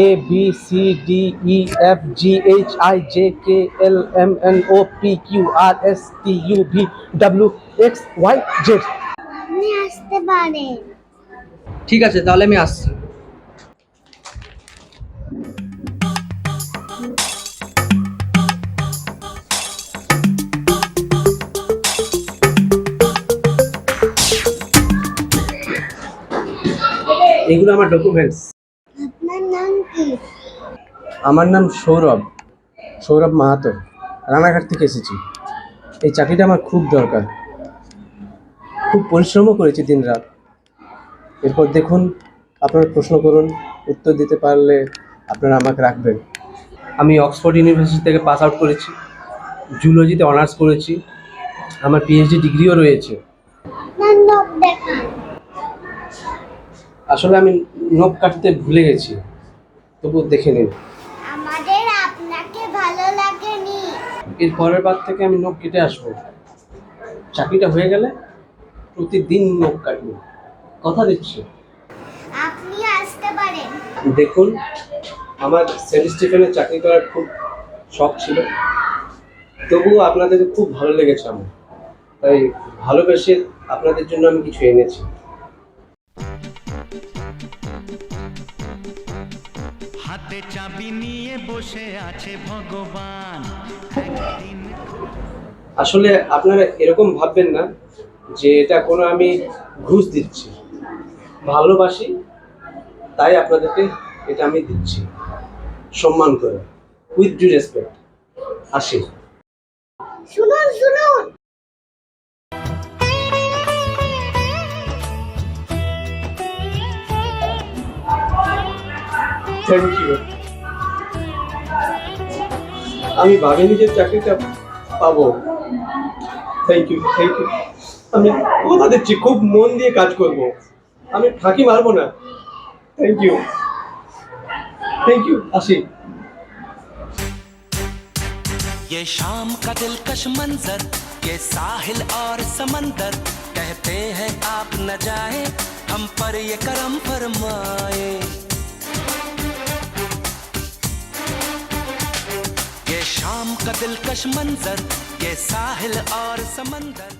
ABCDEFGHIJKLMNOPQRSTUV WXYZ। আপনি আসতে পারেন। ঠিক আছে, তাহলে আমি আসছি। এগুলো আমার ডকুমেন্টস। আপনার নাম কি? আমার নাম সৌরভ, সৌরভ মাহাতো। রানাঘাট থেকে এসেছি। এই চাকরিটা আমার খুব দরকার। খুব পরিশ্রমও করেছি দিনরাত। এরপর দেখুন, আপনারা প্রশ্ন করুন, উত্তর দিতে পারলে আপনারা আমাকে রাখবেন। আমি অক্সফোর্ড ইউনিভার্সিটি থেকে পাস আউট করেছি, জুলজিতে অনার্স করেছি, আমার পিএইচডি ডিগ্রিও রয়েছে। আপনার নখ দেখান। আসলে আমি নখ কাটতে ভুলে গেছি, তবু দেখে নিন। আমাদের আপনাকে ভালো লাগেনি। এর পরের বার থেকে আমি নখ কেটে আসবো। চাকরিটা হয়ে গেলে প্রতিদিন নখ কাটবো, কথা দিচ্ছি। আপনি আসতে পারেন। দেখুন, আমার সেন্ট স্টিফেনের চাকরি করার খুব শখ ছিল, তবুও আপনাদেরকে খুব ভালো লেগেছে আমার, তাই ভালোবেসে আপনাদের জন্য আমি কিছু এনেছি। হাতে চাবি নিয়ে বসে আছে ভগবান। আসলে আপনারা এরকম ভাববেন না যে এটা কোনো আমি ঘুষ দিচ্ছি। ভালোবাসি, তাই আপনাদেরকে এটা আমি দিচ্ছি সম্মান করে, উইথ ডিউ রেসপেক্ট। আসি। শুনুন শুনুন। Thank you. আমি ভাবিনি যে চাকরিটা পাবো। Thank you, thank you. আমি কথা দিচ্ছি, খুব মন দিয়ে কাজ করব, আমি ফাঁকি মারবো না। Thank you, thank you. আসি। ये शाम का दिलकश मंजर, ये साहिल और समंदर, कहते हैं आप न जाए, हम पर ये करम फरमाए। ये शाम का दिलकश मंजर, ये साहिल और समंदर।